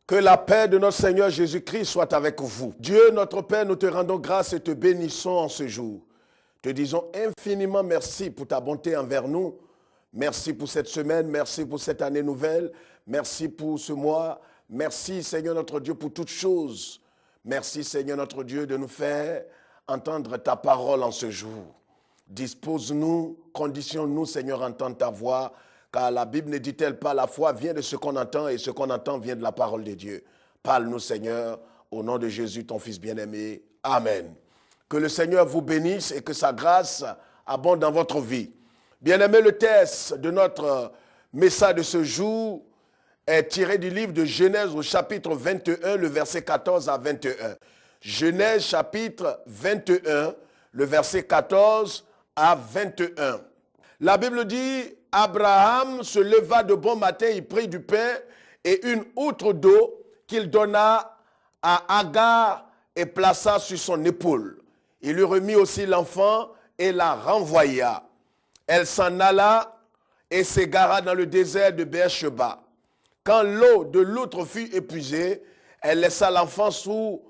Que la paix de notre Seigneur Jésus-Christ soit avec vous. Dieu, notre Père, nous te rendons grâce et te bénissons en ce jour. Te disons infiniment merci pour ta bonté envers nous. Merci pour cette semaine, merci pour cette année nouvelle, merci pour ce mois. Merci Seigneur notre Dieu pour toutes choses. Merci Seigneur notre Dieu de nous faire entendre ta parole en ce jour. Dispose-nous, conditionne-nous Seigneur à entendre ta voix. Car la Bible ne dit-elle pas, la foi vient de ce qu'on entend et ce qu'on entend vient de la parole de Dieu. Parle-nous Seigneur, au nom de Jésus, ton Fils bien-aimé. Amen. Que le Seigneur vous bénisse et que sa grâce abonde dans votre vie. Bien-aimé, le texte de notre message de ce jour est tiré du livre de Genèse au chapitre 21, le verset 14 à 21. Genèse chapitre 21, le verset 14 à 21. La Bible dit... Abraham se leva de bon matin, il prit du pain et une outre d'eau qu'il donna à Agar et plaça sur son épaule. Il lui remit aussi l'enfant et la renvoya. Elle s'en alla et s'égara dans le désert de Beersheba. Quand l'eau de l'outre fut épuisée, elle laissa l'enfant sous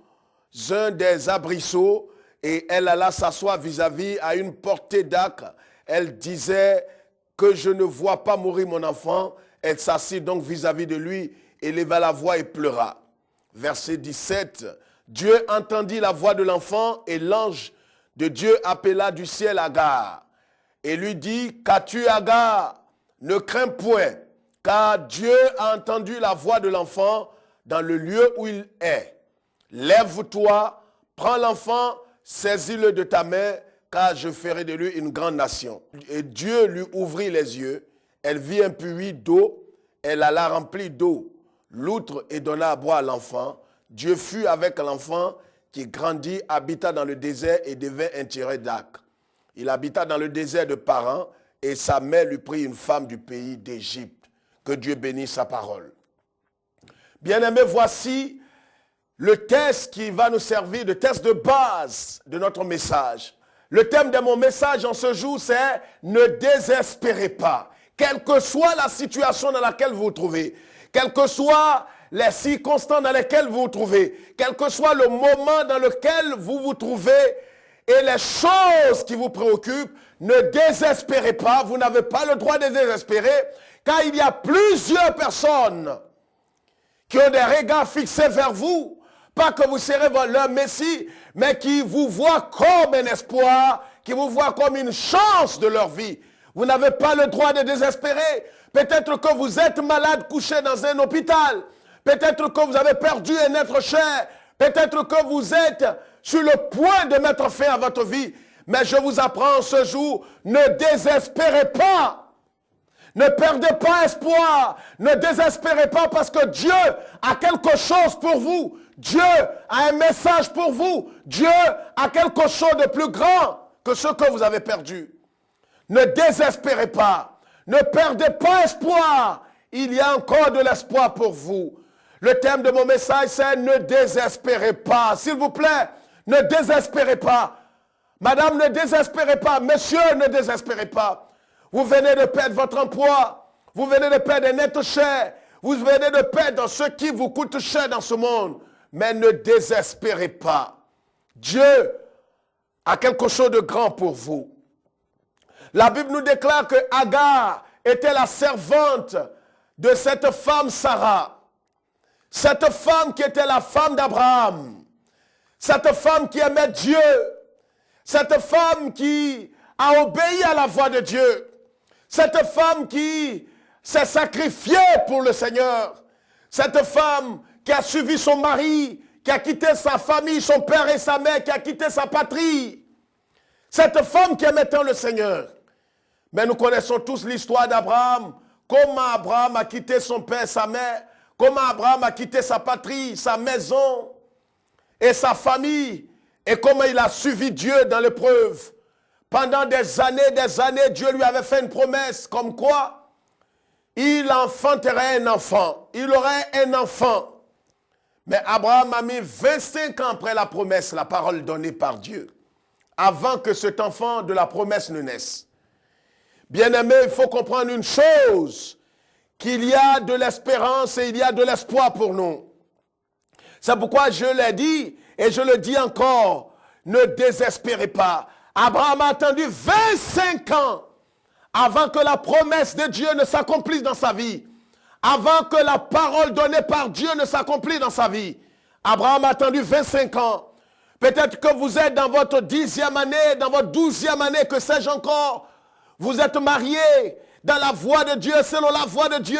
un des arbrisseaux et elle alla s'asseoir vis-à-vis à une portée d'arc. Elle disait que je ne vois pas mourir mon enfant. Elle s'assit donc vis-à-vis de lui et leva la voix et pleura. Verset 17. Dieu entendit la voix de l'enfant et l'ange de Dieu appela du ciel Agar et lui dit, qu'as-tu Agar? Ne crains point, car Dieu a entendu la voix de l'enfant dans le lieu où il est. Lève-toi, prends l'enfant, saisis-le de ta main, car je ferai de lui une grande nation. Et Dieu lui ouvrit les yeux. Elle vit un puits d'eau. Elle alla remplir d'eau l'outre et donna à boire à l'enfant. Dieu fut avec l'enfant qui grandit, habita dans le désert et devint un tireur d'arc. Il habita dans le désert de Paran et sa mère lui prit une femme du pays d'Égypte. Que Dieu bénisse sa parole. Bien-aimés, voici le texte qui va nous servir de texte de base de notre message. Le thème de mon message en ce jour, c'est « Ne désespérez pas ». Quelle que soit la situation dans laquelle vous vous trouvez, quelles que soient les circonstances dans lesquelles vous vous trouvez, quel que soit le moment dans lequel vous vous trouvez et les choses qui vous préoccupent, ne désespérez pas. Vous n'avez pas le droit de désespérer, car il y a plusieurs personnes qui ont des regards fixés vers vous. Pas que vous serez leur Messie, mais qui vous voient comme un espoir, qui vous voient comme une chance de leur vie. Vous n'avez pas le droit de désespérer. Peut-être que vous êtes malade, couché dans un hôpital. Peut-être que vous avez perdu un être cher. Peut-être que vous êtes sur le point de mettre fin à votre vie. Mais je vous apprends ce jour, ne désespérez pas. Ne perdez pas espoir. Ne désespérez pas parce que Dieu a quelque chose pour vous. Dieu a un message pour vous. Dieu a quelque chose de plus grand que ce que vous avez perdu. Ne désespérez pas. Ne perdez pas espoir. Il y a encore de l'espoir pour vous. Le thème de mon message, c'est « Ne désespérez pas ». S'il vous plaît, ne désespérez pas. Madame, ne désespérez pas. Monsieur, ne désespérez pas. Vous venez de perdre votre emploi. Vous venez de perdre un être cher. Vous venez de perdre ce qui vous coûte cher dans ce monde. Mais ne désespérez pas. Dieu a quelque chose de grand pour vous. La Bible nous déclare que Agar était la servante de cette femme Sarah. Cette femme qui était la femme d'Abraham. Cette femme qui aimait Dieu. Cette femme qui a obéi à la voix de Dieu. Cette femme qui s'est sacrifiée pour le Seigneur. Cette femme qui a suivi son mari, qui a quitté sa famille, son père et sa mère, qui a quitté sa patrie. Cette femme qui aimait tant le Seigneur. Mais nous connaissons tous l'histoire d'Abraham. Comment Abraham a quitté son père et sa mère. Comment Abraham a quitté sa patrie, sa maison et sa famille. Et comment il a suivi Dieu dans l'épreuve. Pendant des années, Dieu lui avait fait une promesse comme quoi il enfanterait un enfant. Il aurait un enfant. Mais Abraham a mis 25 ans après la promesse, la parole donnée par Dieu, avant que cet enfant de la promesse ne naisse. Bien-aimé, il faut comprendre une chose, qu'il y a de l'espérance et il y a de l'espoir pour nous. C'est pourquoi je l'ai dit et je le dis encore, ne désespérez pas. Abraham a attendu 25 ans avant que la promesse de Dieu ne s'accomplisse dans sa vie. Avant que la parole donnée par Dieu ne s'accomplisse dans sa vie. Abraham a attendu 25 ans. Peut-être que vous êtes dans votre 10e année, dans votre 12e année, que sais-je encore. Vous êtes marié dans la voie de Dieu, selon la voie de Dieu,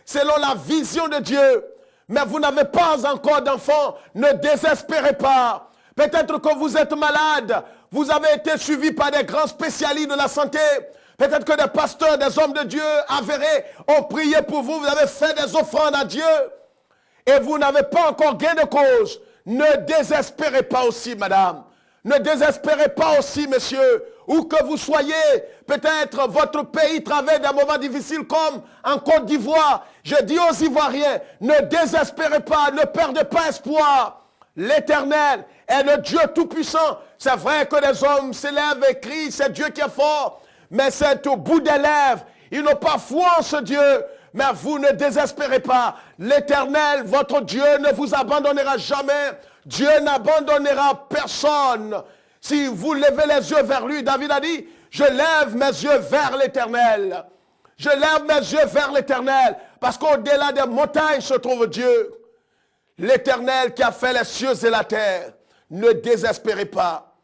selon la vision de Dieu. Mais vous n'avez pas encore d'enfant. Ne désespérez pas. Peut-être que vous êtes malade. Vous avez été suivi par des grands spécialistes de la santé. Peut-être que des pasteurs, des hommes de Dieu avérés ont prié pour vous. Vous avez fait des offrandes à Dieu. Et vous n'avez pas encore gain de cause. Ne désespérez pas aussi, madame. Ne désespérez pas aussi, monsieur. Où que vous soyez, peut-être votre pays traverse des moments difficiles comme en Côte d'Ivoire. Je dis aux Ivoiriens, ne désespérez pas, ne perdez pas espoir. L'Éternel est le Dieu tout-puissant. C'est vrai que les hommes s'élèvent et crient, c'est Dieu qui est fort. Mais c'est au bout des lèvres. Ils n'ont pas foi en ce Dieu. Mais vous ne désespérez pas. L'Éternel, votre Dieu, ne vous abandonnera jamais. Dieu n'abandonnera personne. Si vous levez les yeux vers lui, David a dit, je lève mes yeux vers l'Éternel. Je lève mes yeux vers l'Éternel. Parce qu'au-delà des montagnes se trouve Dieu. L'Éternel qui a fait les cieux et la terre. Ne désespérez pas.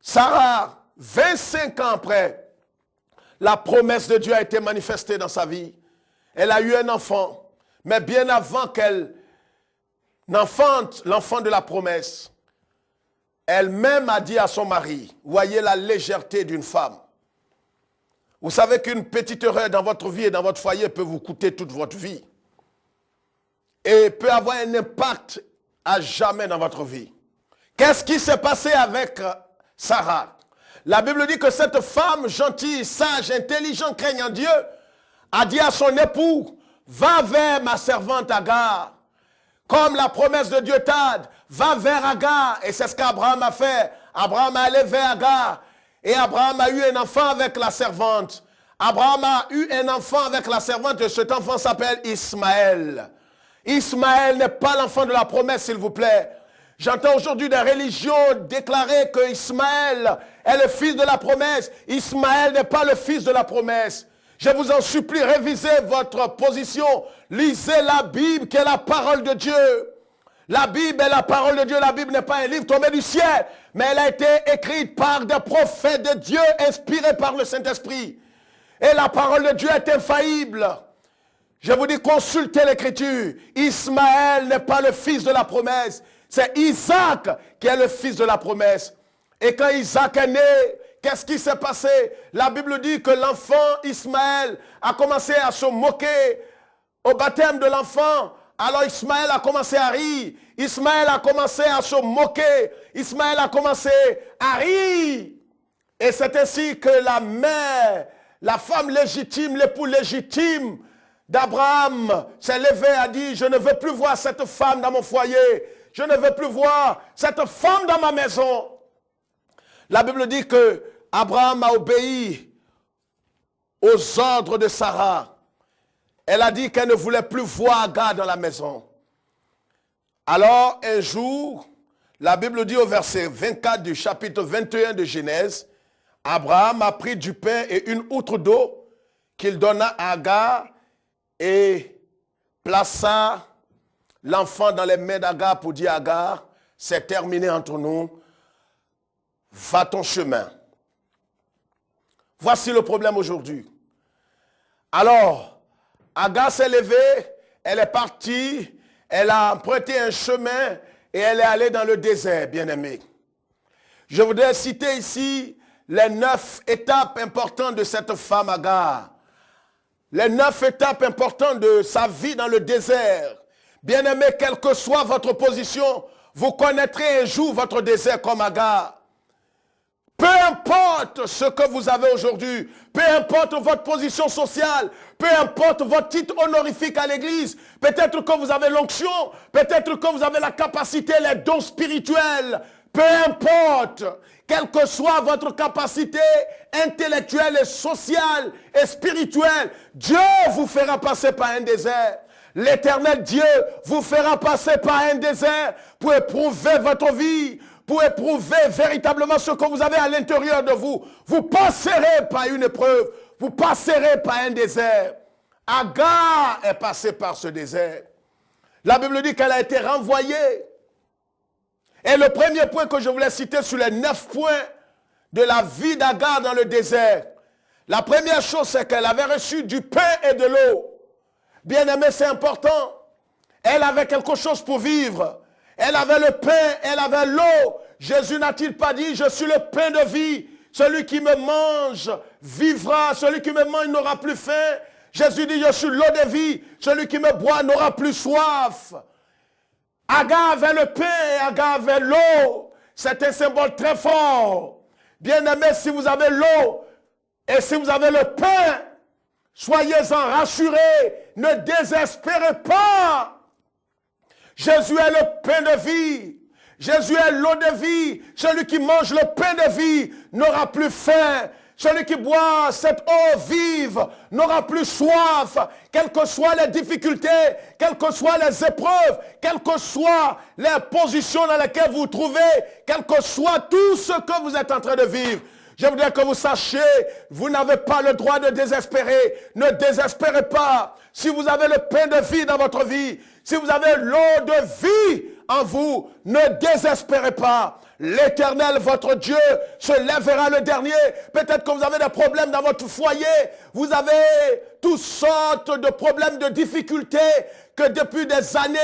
Sarah, 25 ans après, la promesse de Dieu a été manifestée dans sa vie. Elle a eu un enfant. Mais bien avant qu'elle n'enfante l'enfant de la promesse, elle-même a dit à son mari, voyez la légèreté d'une femme. Vous savez qu'une petite erreur dans votre vie et dans votre foyer peut vous coûter toute votre vie. Et peut avoir un impact à jamais dans votre vie. Qu'est-ce qui s'est passé avec Sarah? La Bible dit que cette femme gentille, sage, intelligente, craignant Dieu, a dit à son époux, va vers ma servante Agar. Comme la promesse de Dieu t'a, va vers Agar. Et c'est ce qu'Abraham a fait. Abraham est allé vers Agar. Et Abraham a eu un enfant avec la servante. Abraham a eu un enfant avec la servante et cet enfant s'appelle Ismaël. Ismaël n'est pas l'enfant de la promesse, s'il vous plaît. J'entends aujourd'hui des religions déclarer que Ismaël est le fils de la promesse. Ismaël n'est pas le fils de la promesse. Je vous en supplie, révisez votre position. Lisez la Bible qui est la parole de Dieu. La Bible est la parole de Dieu. La Bible n'est pas un livre tombé du ciel, mais elle a été écrite par des prophètes de Dieu inspirés par le Saint-Esprit. Et la parole de Dieu est infaillible. Je vous dis, consultez l'Écriture. Ismaël n'est pas le fils de la promesse. C'est Isaac qui est le fils de la promesse. Et quand Isaac est né, qu'est-ce qui s'est passé? La Bible dit que l'enfant Ismaël a commencé à se moquer au baptême de l'enfant. Alors Ismaël a commencé à rire. Ismaël a commencé à se moquer. Ismaël a commencé à rire. Et c'est ainsi que la mère, la femme légitime, l'époux légitime d'Abraham s'est levée et a dit, je ne veux plus voir cette femme dans mon foyer. Je ne veux plus voir cette femme dans ma maison. La Bible dit que Abraham a obéi aux ordres de Sarah. Elle a dit qu'elle ne voulait plus voir Agar dans la maison. Alors, un jour, la Bible dit au verset 24 du chapitre 21 de Genèse, Abraham a pris du pain et une outre d'eau qu'il donna à Agar et plaça l'enfant dans les mains d'Agar pour dire à Agar, c'est terminé entre nous, va ton chemin. Voici le problème aujourd'hui. Alors, Agar s'est levée, elle est partie, elle a emprunté un chemin et elle est allée dans le désert, bien-aimé. Je voudrais citer ici les 9 étapes importantes de cette femme Agar. Les 9 étapes importantes de sa vie dans le désert. Bien-aimé, quelle que soit votre position, vous connaîtrez un jour votre désert comme Agar. Peu importe ce que vous avez aujourd'hui, peu importe votre position sociale, peu importe votre titre honorifique à l'église, peut-être que vous avez l'onction, peut-être que vous avez la capacité, les dons spirituels, peu importe, quelle que soit votre capacité intellectuelle et sociale et spirituelle, Dieu vous fera passer par un désert. L'Éternel Dieu vous fera passer par un désert pour éprouver votre vie, pour éprouver véritablement ce que vous avez à l'intérieur de vous. Vous passerez par une épreuve, vous passerez par un désert. Agar est passée par ce désert. La Bible dit qu'elle a été renvoyée. Et le premier point que je voulais citer sur les 9 points de la vie d'Agar dans le désert, la première chose, c'est qu'elle avait reçu du pain et de l'eau. Bien-aimé, c'est important. Elle avait quelque chose pour vivre. Elle avait le pain, elle avait l'eau. Jésus n'a-t-il pas dit, je suis le pain de vie. Celui qui me mange vivra. Celui qui me mange n'aura plus faim. Jésus dit, je suis l'eau de vie. Celui qui me boit n'aura plus soif. Agar avait le pain et Agar avait l'eau. C'est un symbole très fort. Bien-aimé, si vous avez l'eau et si vous avez le pain, soyez-en rassurés, ne désespérez pas. Jésus est le pain de vie. Jésus est l'eau de vie. Celui qui mange le pain de vie n'aura plus faim. Celui qui boit cette eau vive n'aura plus soif. Quelles que soient les difficultés, quelles que soient les épreuves, quelles que soient les positions dans lesquelles vous vous trouvez, quel que soit tout ce que vous êtes en train de vivre, je voudrais que vous sachiez, vous n'avez pas le droit de désespérer. Ne désespérez pas. Si vous avez le pain de vie dans votre vie, si vous avez l'eau de vie en vous, ne désespérez pas. L'Éternel, votre Dieu, se lèvera le dernier. Peut-être que vous avez des problèmes dans votre foyer. Vous avez toutes sortes de problèmes, de difficultés, que depuis des années,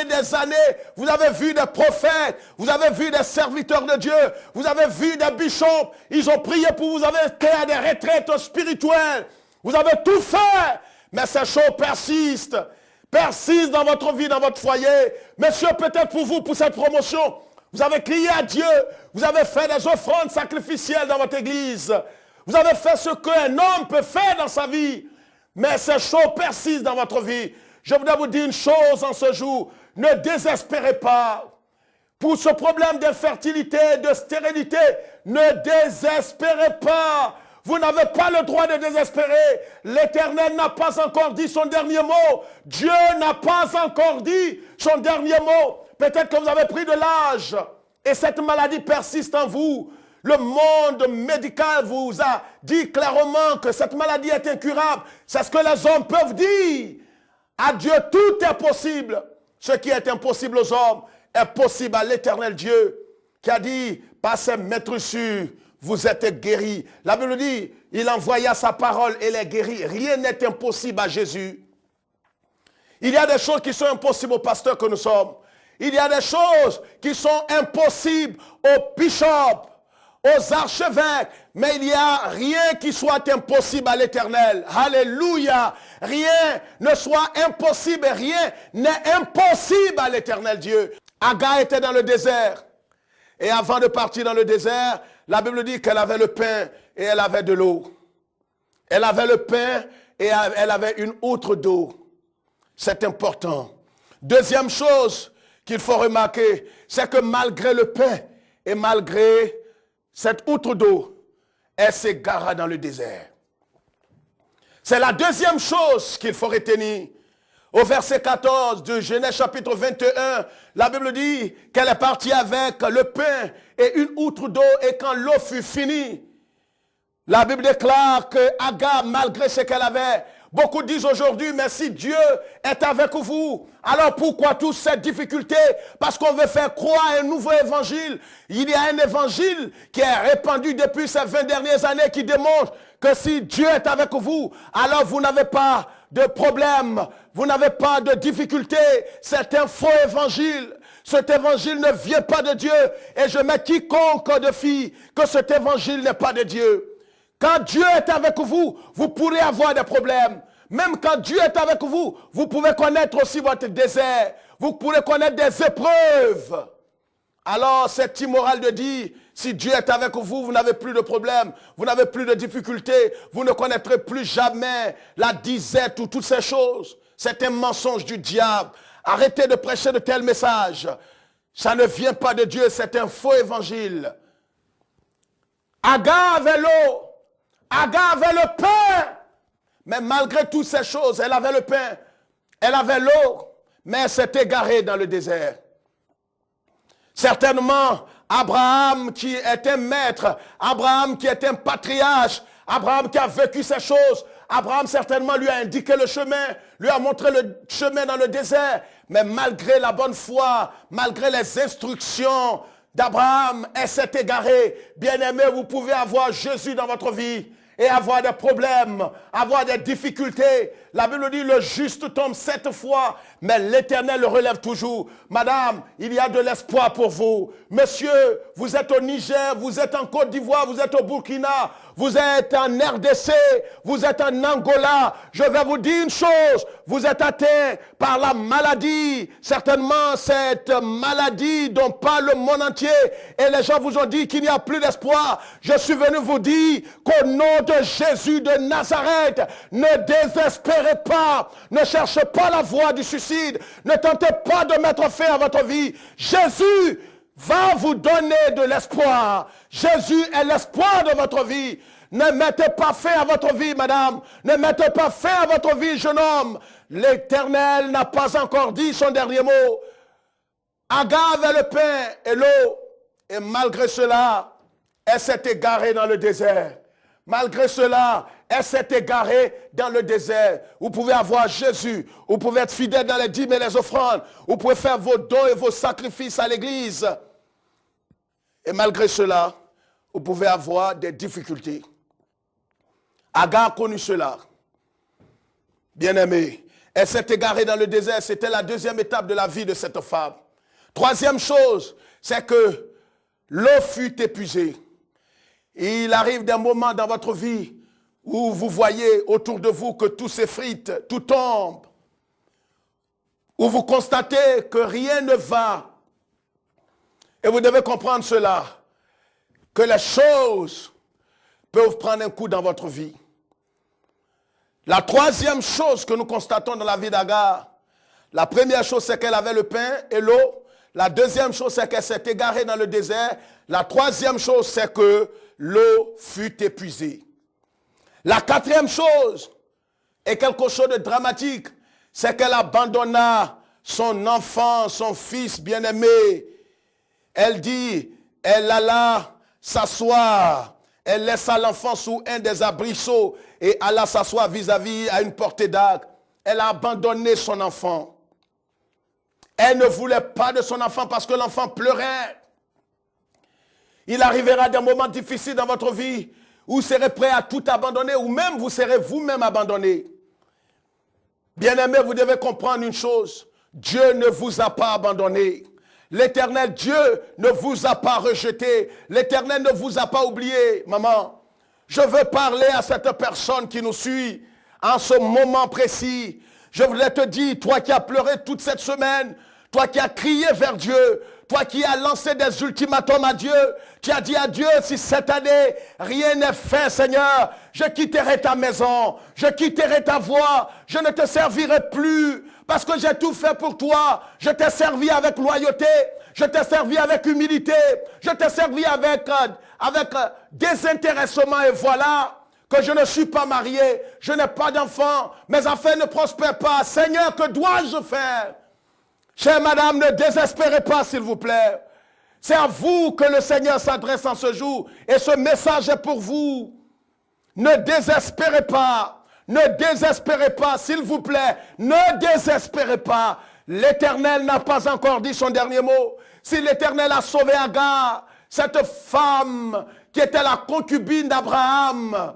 vous avez vu des prophètes, vous avez vu des serviteurs de Dieu, vous avez vu des bishops, ils ont prié pour vous, vous avez été à des retraites spirituelles, vous avez tout fait, mais ces choses persistent dans votre vie, dans votre foyer. Monsieur, peut-être pour vous, pour cette promotion, vous avez crié à Dieu, vous avez fait des offrandes sacrificielles dans votre église, vous avez fait ce qu'un homme peut faire dans sa vie, mais ces choses persistent dans votre vie. Je voudrais vous dire une chose en ce jour, ne désespérez pas. Pour ce problème d'infertilité, de stérilité, ne désespérez pas. Vous n'avez pas le droit de désespérer. L'Éternel n'a pas encore dit son dernier mot. Dieu n'a pas encore dit son dernier mot. Peut-être que vous avez pris de l'âge et cette maladie persiste en vous. Le monde médical vous a dit clairement que cette maladie est incurable. C'est ce que les hommes peuvent dire. À Dieu, tout est possible. Ce qui est impossible aux hommes est possible à l'Éternel Dieu qui a dit, par ses maîtresses, vous êtes guéris. La Bible dit, il envoya sa parole et les guérit. Rien n'est impossible à Jésus. Il y a des choses qui sont impossibles aux pasteurs que nous sommes. Il y a des choses qui sont impossibles aux bishops, aux archevêques, mais il n'y a rien qui soit impossible à l'Éternel. Alléluia. Rien ne soit impossible, rien n'est impossible à l'Éternel Dieu. Agar était dans le désert. Et avant de partir dans le désert, la Bible dit qu'elle avait le pain et elle avait de l'eau. Elle avait le pain et elle avait une outre d'eau. C'est important. Deuxième chose qu'il faut remarquer, c'est que malgré le pain et malgré cette outre d'eau, elle s'égara dans le désert. C'est la deuxième chose qu'il faut retenir. Au verset 14 de Genèse chapitre 21, la Bible dit qu'elle est partie avec le pain et une outre d'eau, et quand l'eau fut finie, la Bible déclare que Agar, malgré ce qu'elle avait, beaucoup disent aujourd'hui, mais si Dieu est avec vous, alors pourquoi toutes ces difficultés? Parce qu'on veut faire croire un nouveau évangile. Il y a un évangile qui est répandu depuis ces 20 dernières années qui démontre que si Dieu est avec vous, alors vous n'avez pas de problème, vous n'avez pas de difficulté. C'est un faux évangile. Cet évangile ne vient pas de Dieu. Et je mets quiconque de fille que cet évangile n'est pas de Dieu. Quand Dieu est avec vous, vous pourrez avoir des problèmes. Même quand Dieu est avec vous, vous pouvez connaître aussi votre désert. Vous pourrez connaître des épreuves. Alors c'est immoral de dire, si Dieu est avec vous, vous n'avez plus de problème, vous n'avez plus de difficultés, vous ne connaîtrez plus jamais la disette ou toutes ces choses. C'est un mensonge du diable. Arrêtez de prêcher de tels messages. Ça ne vient pas de Dieu, c'est un faux évangile. Agar avait l'eau. Agar avait le pain, mais malgré toutes ces choses, elle avait le pain, elle avait l'eau, mais s'est égaré dans le désert. Certainement, Abraham qui est un maître, Abraham qui est un patriarche, Abraham qui a vécu ces choses, Abraham certainement lui a indiqué le chemin, lui a montré le chemin dans le désert. Mais malgré la bonne foi, malgré les instructions d'Abraham, elle s'est égarée. Bien-aimé, vous pouvez avoir Jésus dans votre vie et avoir des problèmes, avoir des difficultés. La Bible dit le juste tombe 7 fois, mais l'Éternel le relève toujours. Madame, il y a de l'espoir pour vous. Monsieur, vous êtes au Niger, vous êtes en Côte d'Ivoire, vous êtes au Burkina, vous êtes en RDC, vous êtes en Angola. Je vais vous dire une chose, vous êtes atteint par la maladie. Certainement, cette maladie dont parle le monde entier. Et les gens vous ont dit qu'il n'y a plus d'espoir. Je suis venu vous dire qu'au nom de Jésus de Nazareth, ne désespérez pas, ne cherchez pas la voie du suicide, ne tentez pas de mettre fin à votre vie. Jésus va vous donner de l'espoir. Jésus est l'espoir de votre vie. Ne mettez pas fin à votre vie, madame. Ne mettez pas fin à votre vie, jeune homme. L'Éternel n'a pas encore dit son dernier mot. Agar avait le pain et l'eau. Et malgré cela, elle s'est égarée dans le désert. Malgré cela, elle s'est égarée dans le désert. Vous pouvez avoir Jésus. Vous pouvez être fidèle dans les dîmes et les offrandes. Vous pouvez faire vos dons et vos sacrifices à l'église. Et malgré cela, vous pouvez avoir des difficultés. Agar a connu cela. Bien-aimé, elle s'est égarée dans le désert. C'était la deuxième étape de la vie de cette femme. Troisième chose, c'est que l'eau fut épuisée. Il arrive des moments dans votre vie où vous voyez autour de vous que tout s'effrite, tout tombe. Où vous constatez que rien ne va. Et vous devez comprendre cela, que les choses peuvent prendre un coup dans votre vie. La troisième chose que nous constatons dans la vie d'Agar, la première chose c'est qu'elle avait le pain et l'eau. La deuxième chose c'est qu'elle s'est égarée dans le désert. La troisième chose c'est que l'eau fut épuisée. La quatrième chose est quelque chose de dramatique, c'est qu'elle abandonna son enfant, son fils bien-aimé. Elle dit, elle alla s'asseoir, elle laissa l'enfant sous un des arbrisseaux et alla s'asseoir vis-à-vis à une portée d'arc. Elle a abandonné son enfant. Elle ne voulait pas de son enfant parce que l'enfant pleurait. Il arrivera des moments difficiles dans votre vie où vous serez prêt à tout abandonner ou même vous serez vous-même abandonné. Bien-aimé, vous devez comprendre une chose. Dieu ne vous a pas abandonné. L'Éternel Dieu ne vous a pas rejeté. L'Éternel ne vous a pas oublié, maman. Je veux parler à cette personne qui nous suit en ce moment précis. Je voulais te dire, toi qui as pleuré toute cette semaine, toi qui as crié vers Dieu, toi qui as lancé des ultimatums à Dieu, tu as dit à Dieu, si cette année rien n'est fait, Seigneur, je quitterai ta maison, je quitterai ta voie, je ne te servirai plus, parce que j'ai tout fait pour toi. Je t'ai servi avec loyauté, je t'ai servi avec humilité, je t'ai servi avec désintéressement, et voilà que je ne suis pas marié, je n'ai pas d'enfant, mes affaires ne prospèrent pas. Seigneur, que dois-je faire? Chère madame, ne désespérez pas, s'il vous plaît. C'est à vous que le Seigneur s'adresse en ce jour. Et ce message est pour vous. Ne désespérez pas. Ne désespérez pas, s'il vous plaît. Ne désespérez pas. L'Éternel n'a pas encore dit son dernier mot. Si l'Éternel a sauvé Agar, cette femme qui était la concubine d'Abraham,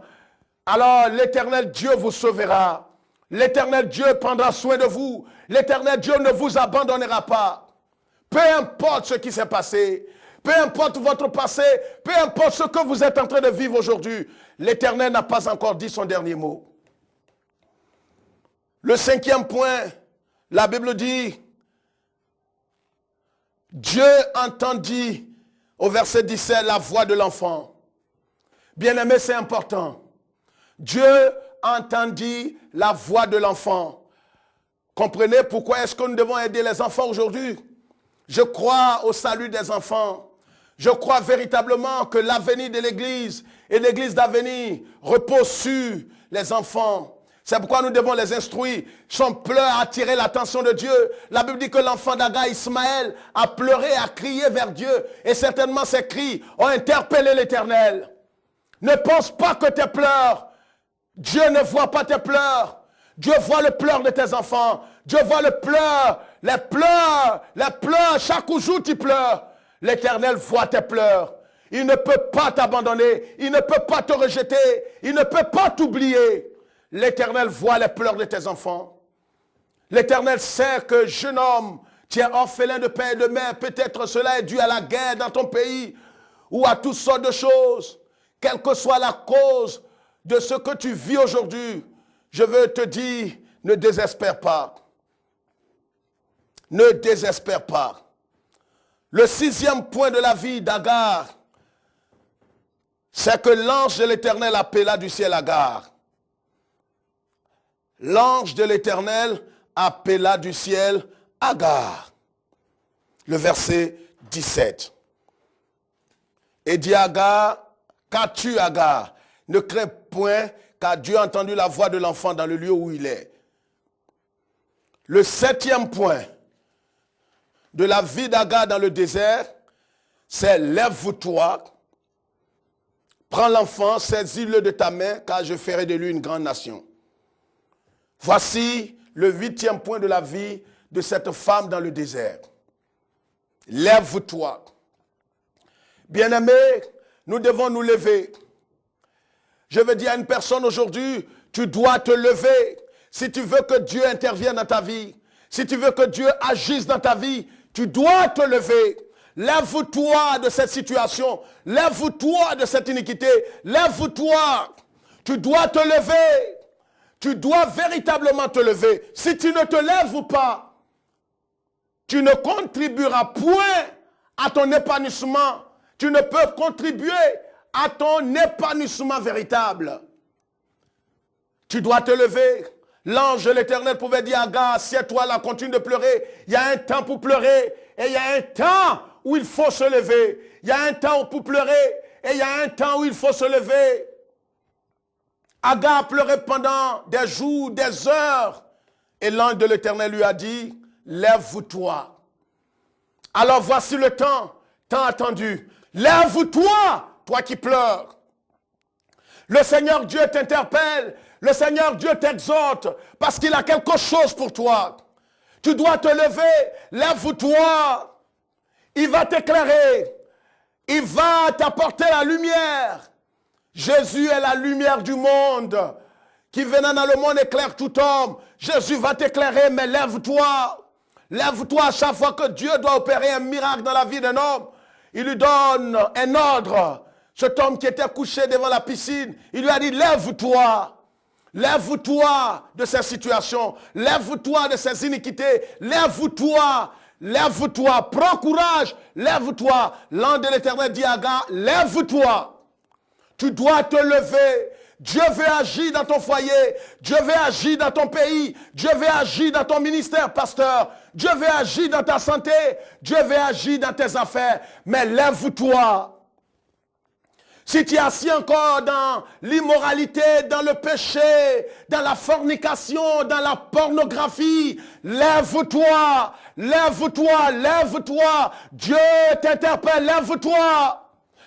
alors l'Éternel Dieu vous sauvera. L'Éternel Dieu prendra soin de vous. L'Éternel Dieu ne vous abandonnera pas. Peu importe ce qui s'est passé, peu importe votre passé, peu importe ce que vous êtes en train de vivre aujourd'hui, l'Éternel n'a pas encore dit son dernier mot. Le cinquième point, la Bible dit, Dieu entendit au verset 17 la voix de l'enfant. Bien-aimé, c'est important. Dieu entendit la voix de l'enfant. Comprenez pourquoi est-ce que nous devons aider les enfants aujourd'hui? Je crois au salut des enfants. Je crois véritablement que l'avenir de l'Église et l'Église d'avenir repose sur les enfants. C'est pourquoi nous devons les instruire. Son pleur a attiré l'attention de Dieu. La Bible dit que l'enfant d'Agar, Ismaël, a pleuré, a crié vers Dieu. Et certainement ces cris ont interpellé l'Éternel. Ne pense pas que tes pleurs, Dieu ne voit pas tes pleurs. Dieu voit le pleur de tes enfants. Dieu voit le pleur, les pleurs. Chaque jour tu pleures. L'Éternel voit tes pleurs. Il ne peut pas t'abandonner. Il ne peut pas te rejeter. Il ne peut pas t'oublier. L'Éternel voit les pleurs de tes enfants. L'Éternel sait que, jeune homme, tu es orphelin de père et de mère. Peut-être cela est dû à la guerre dans ton pays ou à toutes sortes de choses. Quelle que soit la cause de ce que tu vis aujourd'hui, je veux te dire, ne désespère pas. Ne désespère pas. Le 6e point de la vie d'Agar, c'est que l'ange de l'Éternel appela du ciel Agar. L'ange de l'Éternel appela du ciel Agar. Le verset 17. Et dit Agar, qu'as-tu Agar? Ne crains point, car Dieu a entendu la voix de l'enfant dans le lieu où il est. Le 7e point de la vie d'Agar dans le désert, c'est lève-toi, prends l'enfant, saisis-le de ta main, car je ferai de lui une grande nation. Voici le 8e point de la vie de cette femme dans le désert. Lève-toi. Bien-aimés, nous devons nous lever. Je veux dire à une personne aujourd'hui, tu dois te lever. Si tu veux que Dieu intervienne dans ta vie, si tu veux que Dieu agisse dans ta vie, tu dois te lever. Lève-toi de cette situation. Lève-toi de cette iniquité. Lève-toi. Tu dois te lever. Tu dois véritablement te lever. Si tu ne te lèves pas, tu ne contribueras point à ton épanouissement. Tu ne peux contribuer à ton épanouissement véritable. Tu dois te lever. L'ange de l'Éternel pouvait dire à Agar, assieds-toi là, continue de pleurer. Il y a un temps pour pleurer et il y a un temps où il faut se lever. Il y a un temps pour pleurer et il y a un temps où il faut se lever. Agar pleurait pendant des jours, des heures. Et l'ange de l'Éternel lui a dit, lève-toi. Alors voici le temps attendu. Lève-toi, toi qui pleures. Le Seigneur Dieu t'interpelle. Le Seigneur Dieu t'exhorte parce qu'il a quelque chose pour toi. Tu dois te lever. Lève-toi. Il va t'éclairer. Il va t'apporter la lumière. Jésus est la lumière du monde. Qui venant dans le monde éclaire tout homme. Jésus va t'éclairer, mais lève-toi. Lève-toi à chaque fois que Dieu doit opérer un miracle dans la vie d'un homme. Il lui donne un ordre. Cet homme qui était couché devant la piscine, il lui a dit, lève-toi. Lève-toi de cette situation. Lève-toi de ces iniquités. Lève-toi. Lève-toi. Prends courage. Lève-toi. L'ange de l'Éternel dit à Agar, lève-toi. Tu dois te lever. Dieu veut agir dans ton foyer. Dieu veut agir dans ton pays. Dieu veut agir dans ton ministère, pasteur. Dieu veut agir dans ta santé. Dieu veut agir dans tes affaires. Mais lève-toi. Si tu es assis encore dans l'immoralité, dans le péché, dans la fornication, dans la pornographie, lève-toi, lève-toi, lève-toi. Dieu t'interpelle, lève-toi.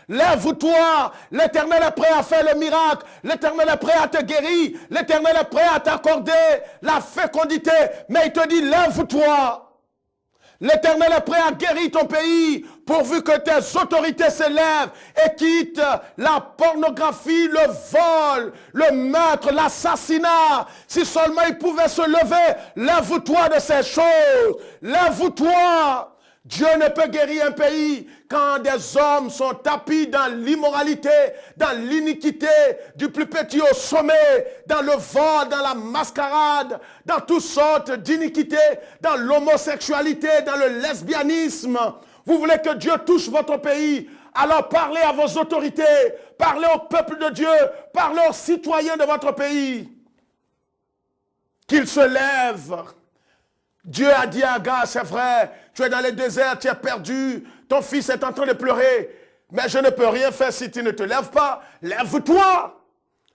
Lève-toi, l'Éternel est prêt à faire le miracle, l'Éternel est prêt à te guérir, l'Éternel est prêt à t'accorder la fécondité, mais il te dit lève-toi. L'Éternel est prêt à guérir ton pays pourvu que tes autorités s'élèvent et quittent la pornographie, le vol, le meurtre, l'assassinat. Si seulement ils pouvaient se lever, lève-toi de ces choses, lève-toi. Dieu ne peut guérir un pays quand des hommes sont tapis dans l'immoralité, dans l'iniquité, du plus petit au sommet, dans le vol, dans la mascarade, dans toutes sortes d'iniquités, dans l'homosexualité, dans le lesbianisme. Vous voulez que Dieu touche votre pays? Alors parlez à vos autorités, parlez au peuple de Dieu, parlez aux citoyens de votre pays. Qu'ils se lèvent. Dieu a dit à Agar, c'est vrai, tu es dans le désert, tu es perdu, ton fils est en train de pleurer, mais je ne peux rien faire si tu ne te lèves pas. Lève-toi.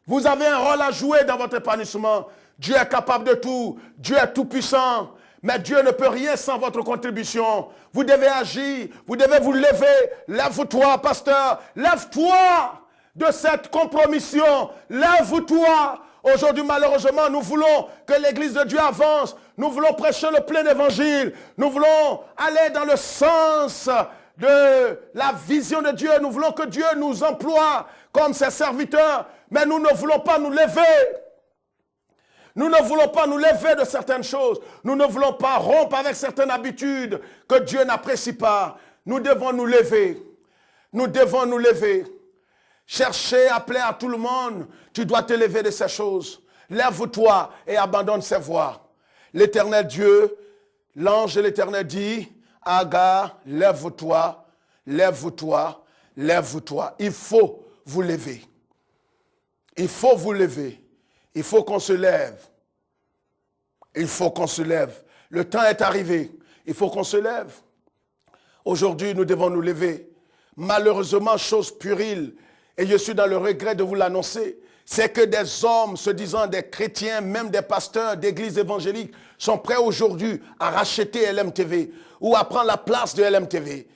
Vous avez un rôle à jouer dans votre épanouissement. Dieu est capable de tout. Dieu est tout puissant. Mais Dieu ne peut rien sans votre contribution. Vous devez agir. Vous devez vous lever. Lève-toi, pasteur. Lève-toi de cette compromission. Lève-toi. Aujourd'hui, malheureusement, nous voulons que l'Église de Dieu avance. Nous voulons prêcher le plein évangile. Nous voulons aller dans le sens de la vision de Dieu. Nous voulons que Dieu nous emploie comme ses serviteurs. Mais nous ne voulons pas nous lever. Nous ne voulons pas nous lever de certaines choses. Nous ne voulons pas rompre avec certaines habitudes que Dieu n'apprécie pas. Nous devons nous lever. Nous devons nous lever. Chercher, appeler à tout le monde. Tu dois te lever de ces choses. Lève-toi et abandonne ces voies. L'Éternel Dieu, l'ange de l'Éternel dit, Agar, lève-toi, lève-toi, lève-toi. Il faut vous lever. Il faut vous lever. Il faut qu'on se lève. Il faut qu'on se lève. Le temps est arrivé. Il faut qu'on se lève. Aujourd'hui, nous devons nous lever. Malheureusement, chose puérile, et je suis dans le regret de vous l'annoncer, c'est que des hommes se disant des chrétiens, même des pasteurs d'églises évangéliques, sont prêts aujourd'hui à racheter LMTV ou à prendre la place de LMTV.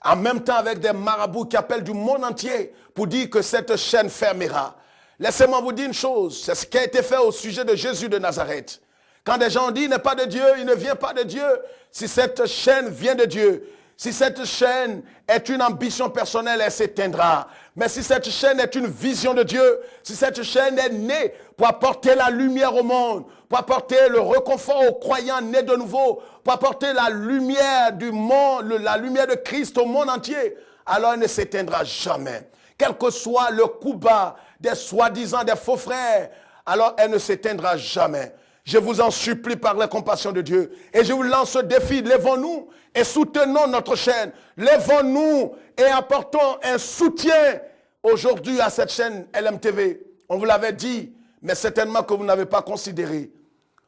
En même temps avec des marabouts qui appellent du monde entier pour dire que cette chaîne fermera. Laissez-moi vous dire une chose, c'est ce qui a été fait au sujet de Jésus de Nazareth. Quand des gens disent il n'est pas de Dieu, il ne vient pas de Dieu. Si cette chaîne vient de Dieu, si cette chaîne est une ambition personnelle, elle s'éteindra. Mais si cette chaîne est une vision de Dieu, si cette chaîne est née pour apporter la lumière au monde, pour apporter le réconfort aux croyants nés de nouveau, pour apporter la lumière du monde, la lumière de Christ au monde entier, alors elle ne s'éteindra jamais. Quel que soit le coup bas des soi-disant des faux frères, alors elle ne s'éteindra jamais. Je vous en supplie par la compassion de Dieu. Et je vous lance ce défi. Lèvons-nous et soutenons notre chaîne. Lèvons-nous et apportons un soutien aujourd'hui à cette chaîne LMTV. On vous l'avait dit, mais certainement que vous n'avez pas considéré.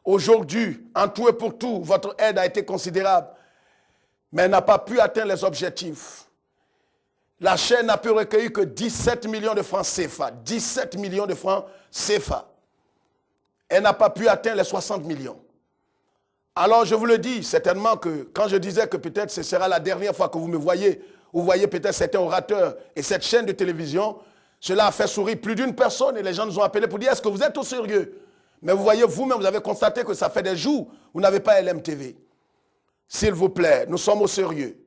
Aujourd'hui, en tout et pour tout, votre aide a été considérable, mais elle n'a pas pu atteindre les objectifs. La chaîne n'a pu recueillir que 17 millions de francs CFA. 17 millions de francs CFA. Elle n'a pas pu atteindre les 60 millions. Alors je vous le dis, certainement que quand je disais que peut-être ce sera la dernière fois que vous me voyez, vous voyez peut-être certains orateurs et cette chaîne de télévision, cela a fait sourire plus d'une personne et les gens nous ont appelés pour dire est-ce que vous êtes au sérieux? Mais vous voyez vous-même, vous avez constaté que ça fait des jours, vous n'avez pas LMTV. S'il vous plaît, nous sommes au sérieux.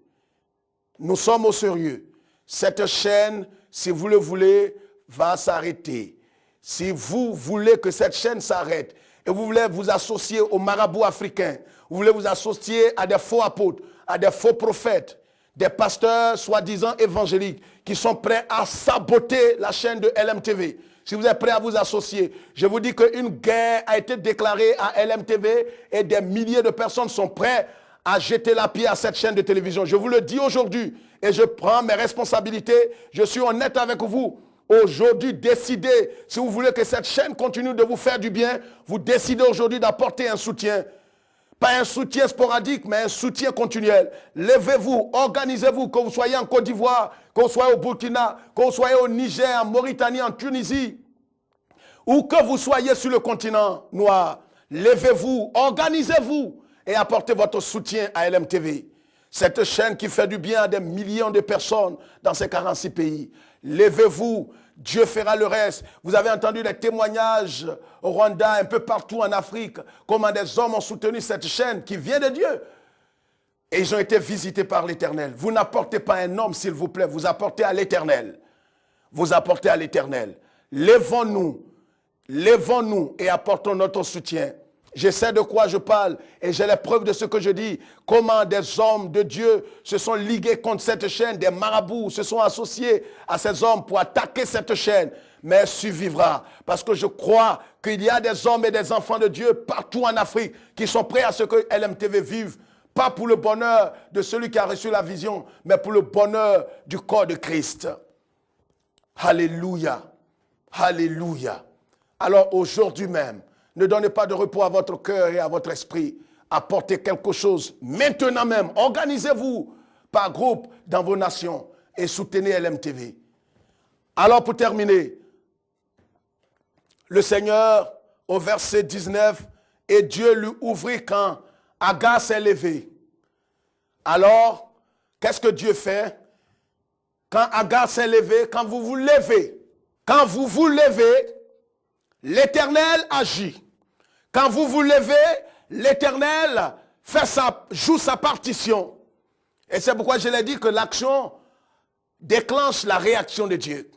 Nous sommes au sérieux. Cette chaîne, si vous le voulez, va s'arrêter. Si vous voulez que cette chaîne s'arrête et vous voulez vous associer aux marabouts africains, vous voulez vous associer à des faux apôtres, à des faux prophètes, des pasteurs soi-disant évangéliques qui sont prêts à saboter la chaîne de LMTV. Si vous êtes prêts à vous associer, je vous dis qu'une guerre a été déclarée à LMTV et des milliers de personnes sont prêtes à jeter la pierre à cette chaîne de télévision. Je vous le dis aujourd'hui et je prends mes responsabilités. Je suis honnête avec vous. Aujourd'hui, décidez, si vous voulez que cette chaîne continue de vous faire du bien, vous décidez aujourd'hui d'apporter un soutien. Pas un soutien sporadique, mais un soutien continuel. Levez-vous, organisez-vous, que vous soyez en Côte d'Ivoire, que vous soyez au Burkina, que vous soyez au Niger, en Mauritanie, en Tunisie, ou que vous soyez sur le continent noir. Levez-vous, organisez-vous et apportez votre soutien à LMTV. Cette chaîne qui fait du bien à des millions de personnes dans ces 46 pays. Levez-vous, Dieu fera le reste. Vous avez entendu les témoignages au Rwanda, un peu partout en Afrique, comment des hommes ont soutenu cette chaîne qui vient de Dieu. Et ils ont été visités par l'Éternel. Vous n'apportez pas un homme, s'il vous plaît, vous apportez à l'Éternel. Vous apportez à l'Éternel. Lèvons-nous et apportons notre soutien. Je sais de quoi je parle et j'ai les preuves de ce que je dis. Comment des hommes de Dieu se sont ligués contre cette chaîne, des marabouts se sont associés à ces hommes pour attaquer cette chaîne. Mais elle survivra parce que je crois qu'il y a des hommes et des enfants de Dieu partout en Afrique qui sont prêts à ce que LMTV vive. Pas pour le bonheur de celui qui a reçu la vision, mais pour le bonheur du corps de Christ. Alléluia. Alléluia. Alors aujourd'hui même, ne donnez pas de repos à votre cœur et à votre esprit. Apportez quelque chose maintenant même. Organisez-vous par groupe dans vos nations et soutenez LMTV. Alors pour terminer, le Seigneur au verset 19, et Dieu lui ouvrit quand Agar s'est levé. Alors, qu'est-ce que Dieu fait? Quand Agar s'est levé, quand vous vous levez, l'Éternel agit. Quand vous vous levez, l'Éternel joue sa partition. Et c'est pourquoi je l'ai dit que l'action déclenche la réaction de Dieu.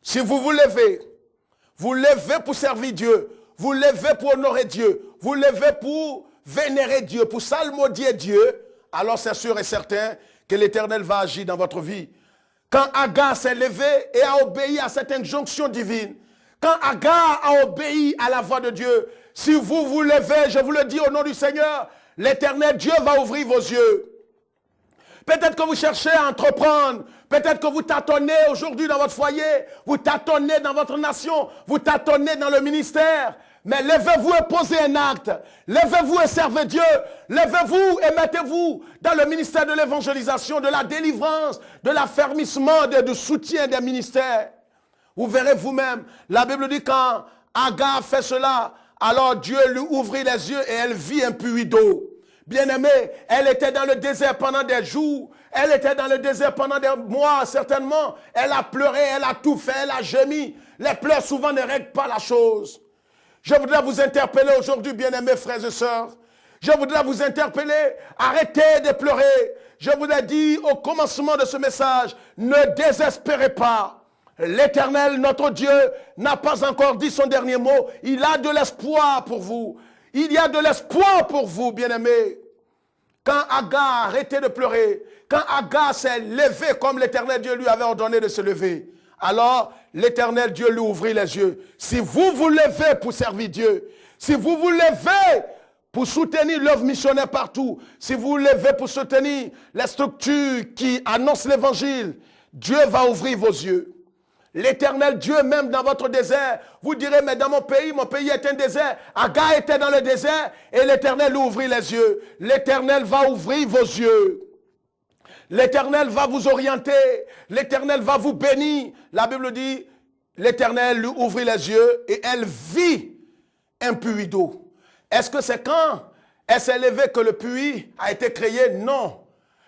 Si vous vous levez pour servir Dieu, vous levez pour honorer Dieu, vous levez pour vénérer Dieu, pour salmodier Dieu, alors c'est sûr et certain que l'Éternel va agir dans votre vie. Quand Agar s'est levé et a obéi à cette injonction divine, quand Agar a obéi à la voix de Dieu, si vous vous levez, je vous le dis au nom du Seigneur, l'Éternel Dieu va ouvrir vos yeux. Peut-être que vous cherchez à entreprendre, peut-être que vous tâtonnez aujourd'hui dans votre foyer, vous tâtonnez dans votre nation, vous tâtonnez dans le ministère. Mais levez-vous et posez un acte. Levez-vous et servez Dieu. Levez-vous et mettez-vous dans le ministère de l'évangélisation, de la délivrance, de l'affermissement, du soutien des ministères. Vous verrez vous-même. La Bible dit quand Agar fait cela, alors Dieu lui ouvrit les yeux et elle vit un puits d'eau. Bien-aimée, elle était dans le désert pendant des jours. Elle était dans le désert pendant des mois, certainement. Elle a pleuré, elle a tout fait, elle a gémi. Les pleurs souvent ne règlent pas la chose. Je voudrais vous interpeller aujourd'hui, bien-aimés frères et sœurs. Je voudrais vous interpeller, arrêtez de pleurer. Je vous ai dit au commencement de ce message, ne désespérez pas. L'Éternel, notre Dieu, n'a pas encore dit son dernier mot. Il a de l'espoir pour vous. Il y a de l'espoir pour vous, bien-aimés. Quand Agar arrêtait de pleurer, quand Agar s'est levé comme l'Éternel Dieu lui avait ordonné de se lever, alors l'Éternel Dieu lui ouvrit les yeux. Si vous vous levez pour servir Dieu, si vous vous levez pour soutenir l'œuvre missionnaire partout, si vous vous levez pour soutenir les structures qui annoncent l'évangile, Dieu va ouvrir vos yeux. L'Éternel Dieu, même dans votre désert, vous direz, mais dans mon pays est un désert. Agar était dans le désert et l'Éternel lui ouvrit les yeux. L'Éternel va ouvrir vos yeux. L'Éternel va vous orienter. L'Éternel va vous bénir. La Bible dit, l'Éternel lui ouvrit les yeux et elle vit un puits d'eau. Est-ce que c'est quand elle s'est levée que le puits a été créé? Non.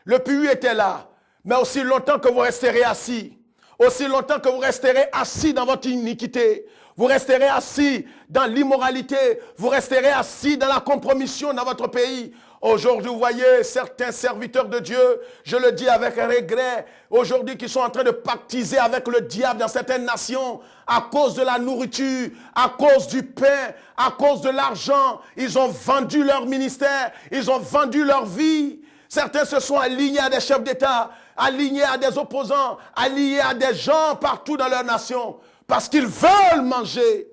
Le puits était là. Mais aussi longtemps que vous resterez assis, aussi longtemps que vous resterez assis dans votre iniquité, vous resterez assis dans l'immoralité, vous resterez assis dans la compromission dans votre pays. Aujourd'hui, vous voyez certains serviteurs de Dieu, je le dis avec regret, aujourd'hui qui sont en train de pactiser avec le diable dans certaines nations à cause de la nourriture, à cause du pain, à cause de l'argent. Ils ont vendu leur ministère, ils ont vendu leur vie. Certains se sont alignés à des chefs d'État, alignés à des opposants, alignés à des gens partout dans leur nation, parce qu'ils veulent manger.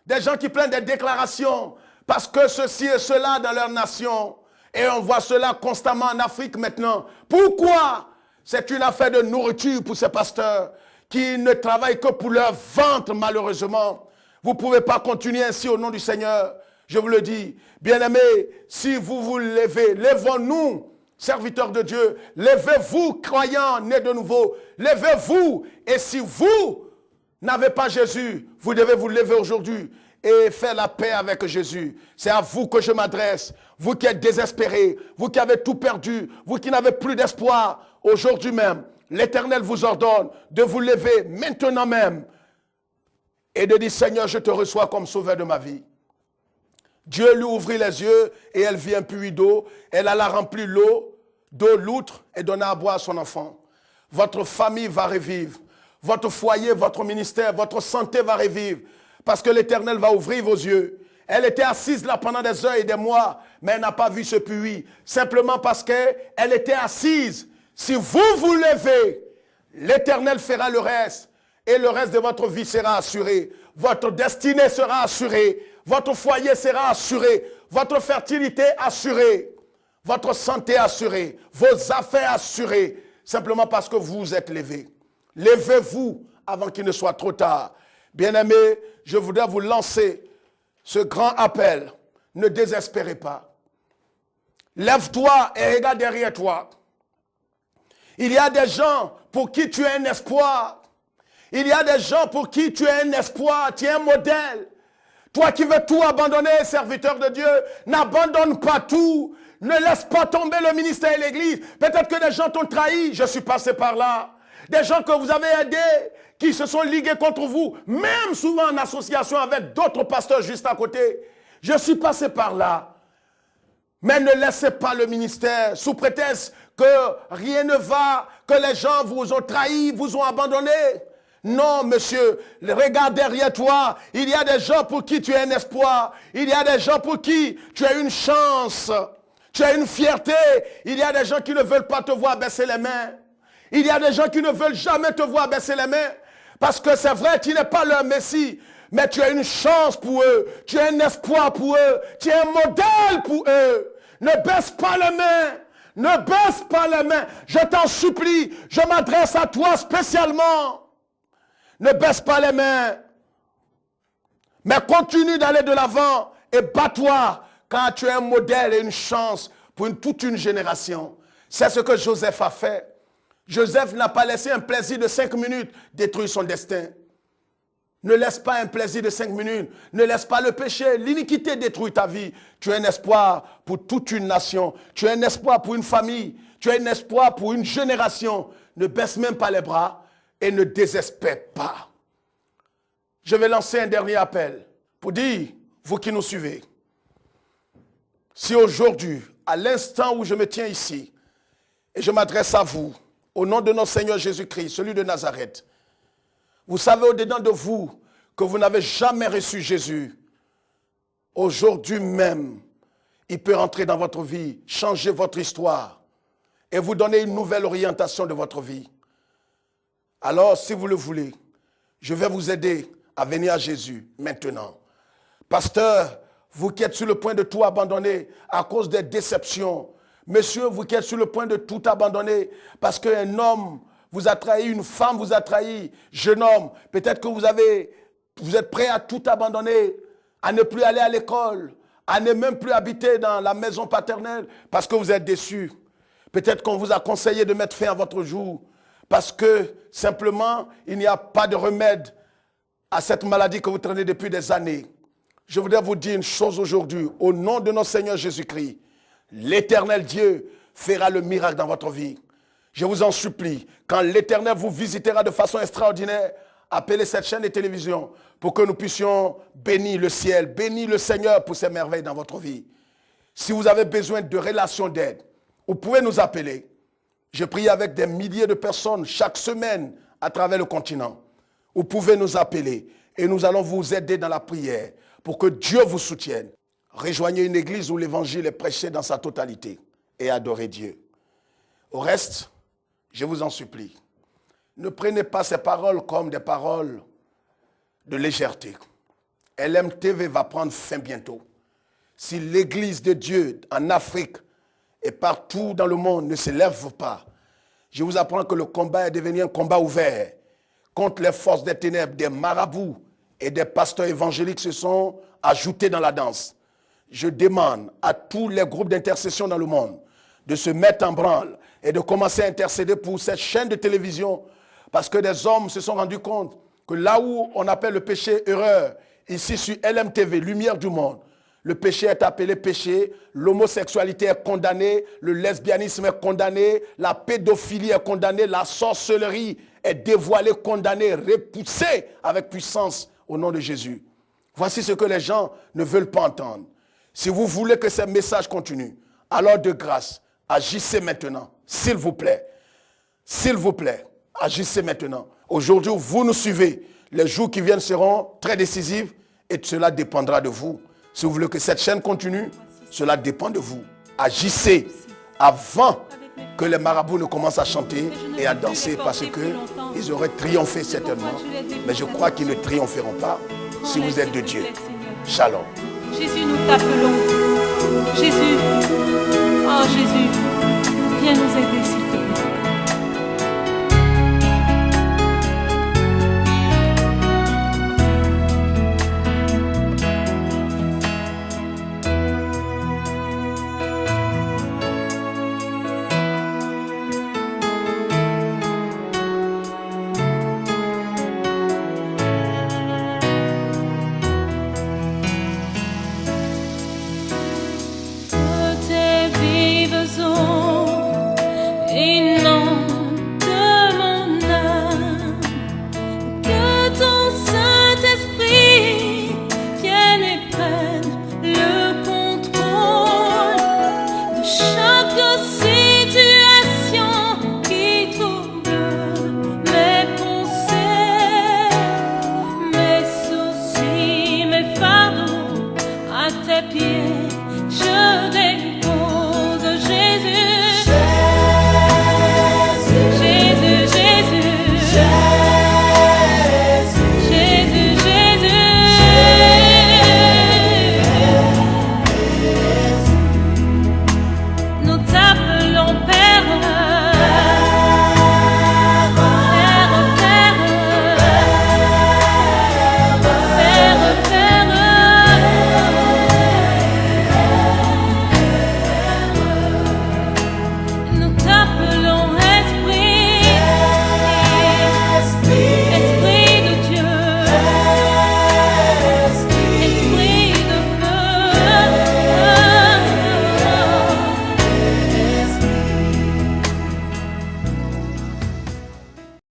Des gens qui prennent des déclarations, parce que ceci et cela dans leur nation. Et on voit cela constamment en Afrique maintenant. Pourquoi? C'est une affaire de nourriture pour ces pasteurs qui ne travaillent que pour leur ventre, malheureusement. Vous ne pouvez pas continuer ainsi au nom du Seigneur. Je vous le dis. Bien-aimés, si vous vous levez, levons-nous, serviteurs de Dieu. Levez-vous, croyants, nés de nouveau. Levez-vous. Et si vous n'avez pas Jésus, vous devez vous lever aujourd'hui et faire la paix avec Jésus. C'est à vous que je m'adresse. Vous qui êtes désespérés, vous qui avez tout perdu, vous qui n'avez plus d'espoir, aujourd'hui même, l'Éternel vous ordonne de vous lever maintenant même et de dire, Seigneur, je te reçois comme sauveur de ma vie. Dieu lui ouvrit les yeux et elle vit un puits d'eau. Elle alla remplir d'eau l'outre et donna à boire à son enfant. Votre famille va revivre. Votre foyer, votre ministère, votre santé va revivre. Parce que l'Éternel va ouvrir vos yeux. Elle était assise là pendant des heures et des mois, mais elle n'a pas vu ce puits. Simplement parce qu'elle était assise. Si vous vous levez, l'Éternel fera le reste. Et le reste de votre vie sera assuré. Votre destinée sera assurée. Votre foyer sera assuré. Votre fertilité assurée. Votre santé assurée. Vos affaires assurées. Simplement parce que vous vous êtes levés. Levez-vous avant qu'il ne soit trop tard. Bien-aimés, je voudrais vous lancer ce grand appel. Ne désespérez pas. Lève-toi et regarde derrière toi. Il y a des gens pour qui tu es un espoir. Il y a des gens pour qui tu es un espoir, tu es un modèle. Toi qui veux tout abandonner, serviteur de Dieu, n'abandonne pas tout. Ne laisse pas tomber le ministère et l'église. Peut-être que des gens t'ont trahi. Je suis passé par là. Des gens que vous avez aidés, qui se sont ligués contre vous, même souvent en association avec d'autres pasteurs juste à côté. Je suis passé par là. Mais ne laissez pas le ministère sous prétexte que rien ne va, que les gens vous ont trahi, vous ont abandonné. Non, monsieur, regarde derrière toi. Il y a des gens pour qui tu as un espoir. Il y a des gens pour qui tu as une chance. Tu as une fierté. Il y a des gens qui ne veulent pas te voir baisser les mains. Il y a des gens qui ne veulent jamais te voir baisser les mains. Parce que c'est vrai, tu n'es pas leur Messie. Mais tu as une chance pour eux. Tu as un espoir pour eux. Tu es un modèle pour eux. Ne baisse pas les mains. Ne baisse pas les mains. Je t'en supplie. Je m'adresse à toi spécialement. Ne baisse pas les mains. Mais continue d'aller de l'avant et bats-toi quand tu es un modèle et une chance pour toute une génération. C'est ce que Joseph a fait. Joseph n'a pas laissé un plaisir de 5 minutes détruire son destin. Ne laisse pas un plaisir de 5 minutes. Ne laisse pas le péché. L'iniquité détruit ta vie. Tu as un espoir pour toute une nation. Tu as un espoir pour une famille. Tu as un espoir pour une génération. Ne baisse même pas les bras et ne désespère pas. Je vais lancer un dernier appel pour dire, vous qui nous suivez, si aujourd'hui, à l'instant où je me tiens ici, et je m'adresse à vous, au nom de notre Seigneur Jésus-Christ, celui de Nazareth, vous savez au-dedans de vous que vous n'avez jamais reçu Jésus. Aujourd'hui même, il peut rentrer dans votre vie, changer votre histoire et vous donner une nouvelle orientation de votre vie. Alors, si vous le voulez, je vais vous aider à venir à Jésus maintenant. Pasteur, vous qui êtes sur le point de tout abandonner à cause des déceptions. Monsieur, vous qui êtes sur le point de tout abandonner parce qu'un homme vous a trahi, une femme vous a trahi. Jeune homme, peut-être que vous êtes prêt à tout abandonner, à ne plus aller à l'école, à ne même plus habiter dans la maison paternelle parce que vous êtes déçu. Peut-être qu'on vous a conseillé de mettre fin à votre jour parce que simplement, il n'y a pas de remède à cette maladie que vous traînez depuis des années. Je voudrais vous dire une chose aujourd'hui, au nom de notre Seigneur Jésus-Christ. L'Éternel Dieu fera le miracle dans votre vie. Je vous en supplie, quand l'Éternel vous visitera de façon extraordinaire, appelez cette chaîne de télévision pour que nous puissions bénir le ciel, bénir le Seigneur pour ses merveilles dans votre vie. Si vous avez besoin de relations d'aide, vous pouvez nous appeler. Je prie avec des milliers de personnes chaque semaine à travers le continent. Vous pouvez nous appeler et nous allons vous aider dans la prière pour que Dieu vous soutienne. Rejoignez une église où l'évangile est prêché dans sa totalité et adorez Dieu. Au reste, je vous en supplie, ne prenez pas ces paroles comme des paroles de légèreté. LMTV va prendre fin bientôt. Si l'église de Dieu en Afrique et partout dans le monde ne se lève pas, je vous apprends que le combat est devenu un combat ouvert contre les forces des ténèbres. Des marabouts et des pasteurs évangéliques se sont ajoutés dans la danse. Je demande à tous les groupes d'intercession dans le monde de se mettre en branle et de commencer à intercéder pour cette chaîne de télévision parce que des hommes se sont rendus compte que là où on appelle le péché erreur, ici sur LMTV, Lumière du Monde, le péché est appelé péché, l'homosexualité est condamnée, le lesbianisme est condamné, la pédophilie est condamnée, la sorcellerie est dévoilée, condamnée, repoussée avec puissance au nom de Jésus. Voici ce que les gens ne veulent pas entendre. Si vous voulez que ces messages continuent, alors de grâce, agissez maintenant, s'il vous plaît. S'il vous plaît, agissez maintenant. Aujourd'hui, vous nous suivez. Les jours qui viennent seront très décisifs et cela dépendra de vous. Si vous voulez que cette chaîne continue, cela dépend de vous. Agissez avant que les marabouts ne commencent à chanter et à danser parce qu'ils auraient triomphé certainement. Mais je crois qu'ils ne triompheront pas si vous êtes de Dieu. Shalom. Jésus, nous t'appelons. Jésus, oh Jésus, viens nous aider, s'il